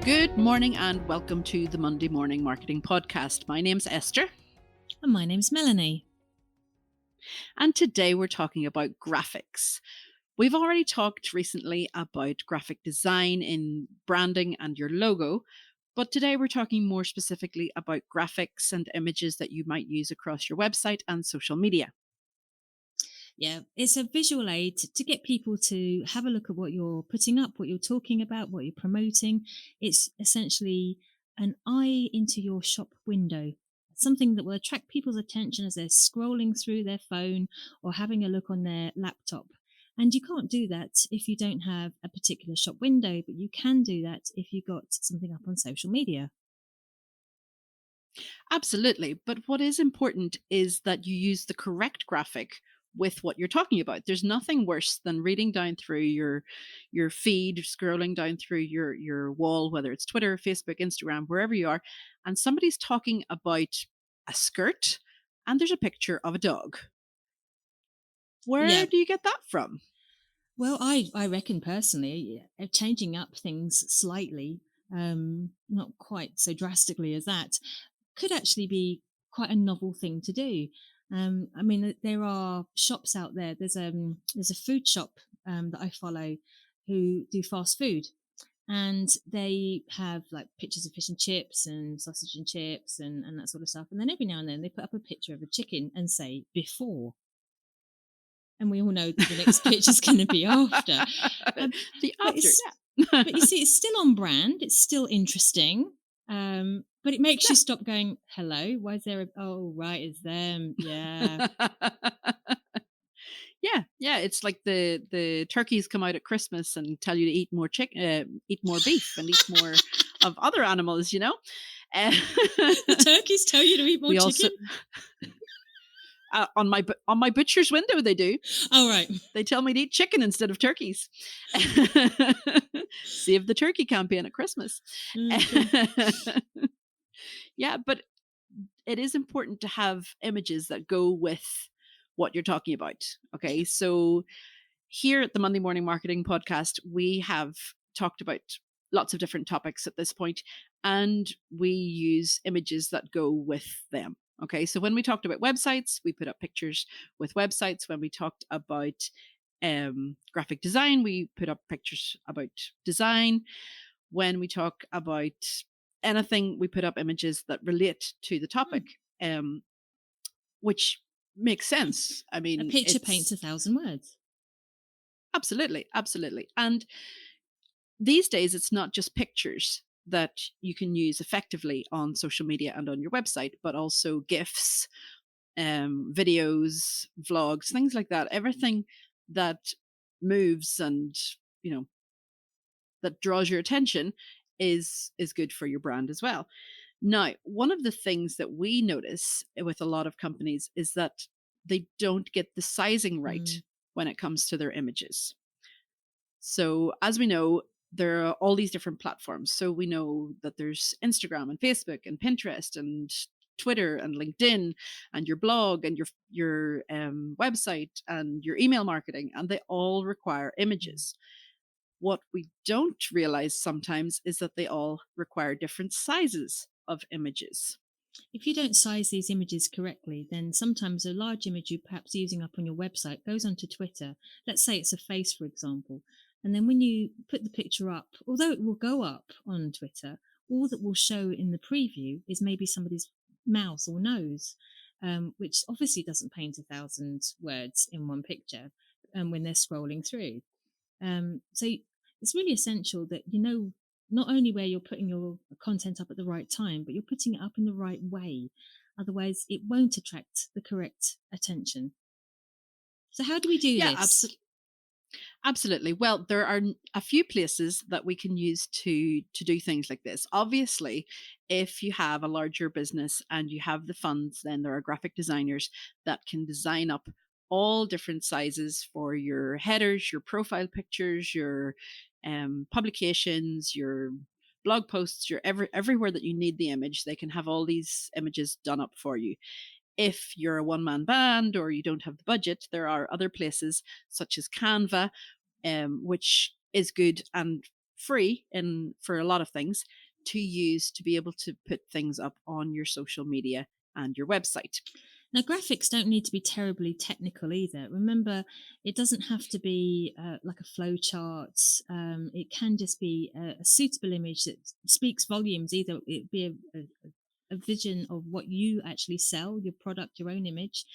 Good morning and welcome to the Monday Morning Marketing Podcast. My name's Esther. And my name's Melanie. And today we're talking about graphics. We've already talked recently about graphic design in branding and your logo, but today we're talking more specifically about graphics and images that you might use across your website and social media. Yeah, it's a visual aid to get people to have a look at what you're putting up, what you're talking about, what you're promoting. It's essentially an eye into your shop window, something that will attract people's attention as they're scrolling through their phone or having a look on their laptop. And you can't do that if you don't have a particular shop window, but you can do that if you've got something up on social media. Absolutely. But what is important is that you use the correct graphic with what you're talking about. There's nothing worse than reading down through your feed, scrolling down through your wall, whether it's Twitter, Facebook, Instagram, wherever you are, and somebody's talking about a skirt and there's a picture of a dog. Where do you get that from? Well, I reckon personally, changing up things slightly, not quite so drastically as that, could actually be quite a novel thing to do. I mean, there are shops out there. There's a food shop that I follow who do fast food, and they have like pictures of fish and chips and sausage and chips and that sort of stuff. And then every now and then they put up a picture of a chicken and say before. And we all know that the next pitch is going to be after. The after, but you see, it's still on brand. It's still interesting. But it makes you stop going, hello, why is there a, oh, right, it's them. Yeah. Yeah. It's like the turkeys come out at Christmas and tell you to eat more eat more beef and eat more of other animals, you know? The turkeys tell you to eat more chicken? On my butcher's window, they do. Oh, right. They tell me to eat chicken instead of turkeys. Save the turkey campaign at Christmas. Yeah, but it is important to have images that go with what you're talking about. Okay, so here at the Monday Morning Marketing Podcast, we have talked about lots of different topics at this point, and we use images that go with them. Okay, so when we talked about websites, we put up pictures with websites. When we talked about graphic design, we put up pictures about design. When we talk about anything, we put up images that relate to the topic, which makes sense. I mean, a picture paints 1,000 words. Absolutely. And these days, it's not just pictures that you can use effectively on social media and on your website, but also GIFs, videos, vlogs, things like that. Everything that moves and, that draws your attention is good for your brand as well. Now, one of the things that we notice with a lot of companies is that they don't get the sizing right when it comes to their images. So as we know, there are all these different platforms. So we know that there's Instagram and Facebook and Pinterest and Twitter and LinkedIn and your blog and your website and your email marketing, and they all require images. What we don't realize sometimes is that they all require different sizes of images. If you don't size these images correctly, then sometimes a large image you're perhaps using up on your website goes onto Twitter. Let's say it's a face, for example. And then when you put the picture up, although it will go up on Twitter, all that will show in the preview is maybe somebody's mouth or nose, which obviously doesn't paint 1,000 words in one picture when they're scrolling through. So it's really essential that you know not only where you're putting your content up at the right time, but you're putting it up in the right way. Otherwise, it won't attract the correct attention. So how do we do this? Absolutely. Well, there are a few places that we can use to do things like this. Obviously, if you have a larger business and you have the funds, then there are graphic designers that can design up all different sizes for your headers, your profile pictures, your publications, your blog posts, your everywhere that you need the image, they can have all these images done up for you. If you're a one man band or you don't have the budget, there are other places such as Canva, which is good and free in for a lot of things to use to be able to put things up on your social media and your website. Now, graphics don't need to be terribly technical either. Remember, it doesn't have to be like a flow chart. It can just be a suitable image that speaks volumes. Either it be a vision of what you actually sell, your product, your own image,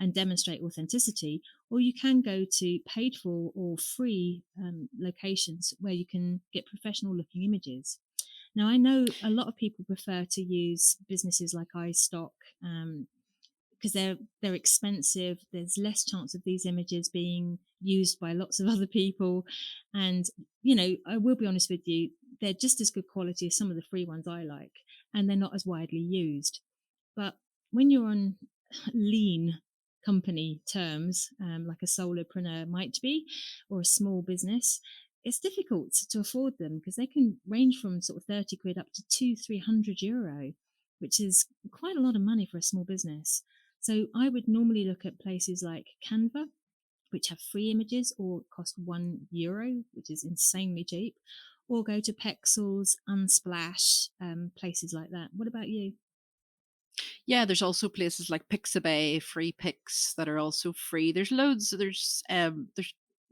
and demonstrate authenticity, or you can go to paid for or free locations where you can get professional looking images. Now, I know a lot of people prefer to use businesses like iStock, because they're expensive. There's less chance of these images being used by lots of other people, and I will be honest with you, they're just as good quality as some of the free ones I like, and they're not as widely used. But when you're on lean company terms, like a solopreneur might be, or a small business, it's difficult to afford them because they can range from sort of 30 quid up to 200-300 euro, which is quite a lot of money for a small business. So I would normally look at places like Canva, which have free images or cost €1, which is insanely cheap, or go to Pexels, Unsplash, places like that. What about you? Yeah, there's also places like Pixabay, Free Pix that are also free. There's loads. There's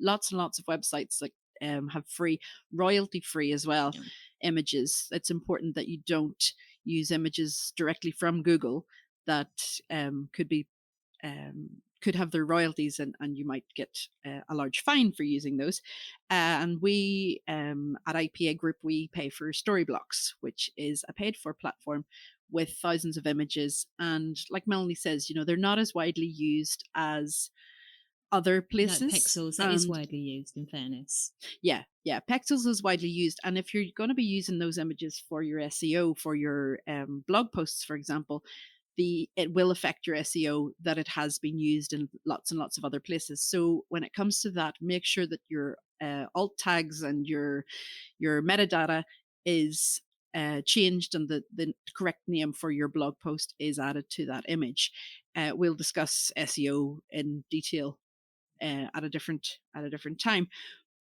lots and lots of websites that have free, royalty free as well, Yeah. images. It's important that you don't use images directly from Google that could be could have their royalties, and you might get a large fine for using those. And we at IPA Group, we pay for Storyblocks, which is a paid for platform with thousands of images. And like Melanie says, they're not as widely used as other Like places. Pexels, that is And widely used, in fairness. yeah, Pexels is widely used. And if you're going to be using those images for your SEO, for your blog posts, for example, it will affect your SEO that it has been used in lots and lots of other places. So when it comes to that, make sure that your alt tags and your metadata is changed, and the correct name for your blog post is added to that image. We'll discuss SEO in detail at a different time.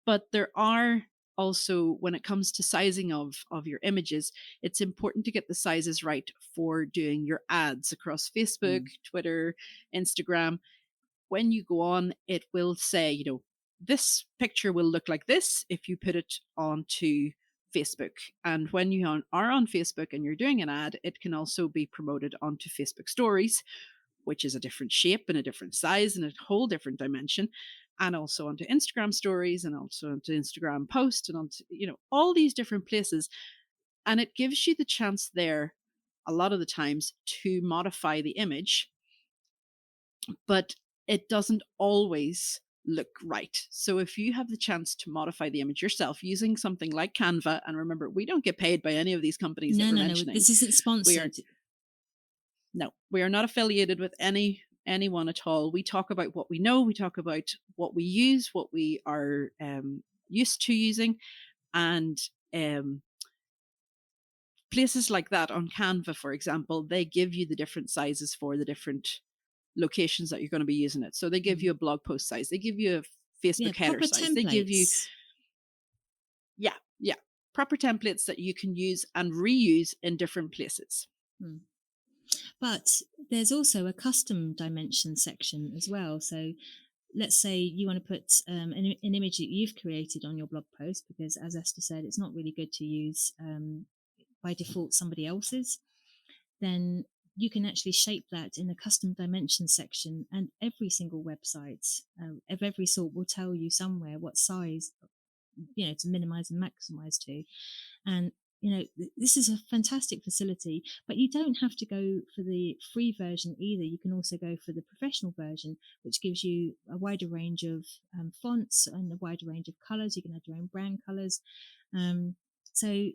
But there are also, when it comes to sizing of your images, it's important to get the sizes right for doing your ads across Facebook, Twitter, Instagram. When you go on, it will say, this picture will look like this if you put it onto Facebook. And when you are on Facebook and you're doing an ad, it can also be promoted onto Facebook stories, which is a different shape and a different size and a whole different dimension, and also onto Instagram stories and also onto Instagram post and onto, all these different places. And it gives you the chance there a lot of the times to modify the image, but it doesn't always look right. So if you have the chance to modify the image yourself using something like Canva, and remember, we don't get paid by any of these companies that No, we're no, no. mentioning. This isn't We are sponsored. No, we are not affiliated with anyone at all. We talk about what we know. We talk about what we use, what we are used to using, and um, places like that on Canva, for example, they give you the different sizes for the different locations that you're going to be using it. So they give Mm. you a blog post size, they give you a Yeah, Facebook header proper size, they give you templates. yeah, proper templates that you can use and reuse in different places. Mm. But there's also a custom dimension section as well. So let's say you want to put an image that you've created on your blog post, because as Esther said, it's not really good to use by default somebody else's. Then you can actually shape that in a custom dimension section, and every single website of every sort will tell you somewhere what size, to minimize and maximize to. And this is a fantastic facility, but you don't have to go for the free version either. You can also go for the professional version, which gives you a wider range of fonts and a wider range of colors. You can add your own brand colors. So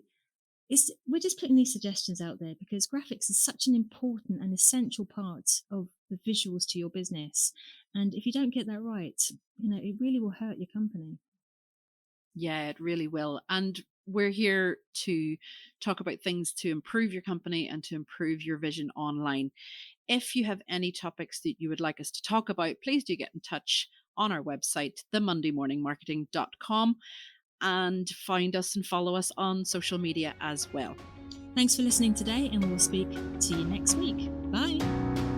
we're just putting these suggestions out there because graphics is such an important and essential part of the visuals to your business. And if you don't get that right, it really will hurt your company. Yeah, it really will. And we're here to talk about things to improve your company and to improve your vision online. If you have any topics that you would like us to talk about, please do get in touch on our website, themondaymorningmarketing.com, and find us and follow us on social media as well. Thanks for listening today, and we'll speak to you next week. Bye.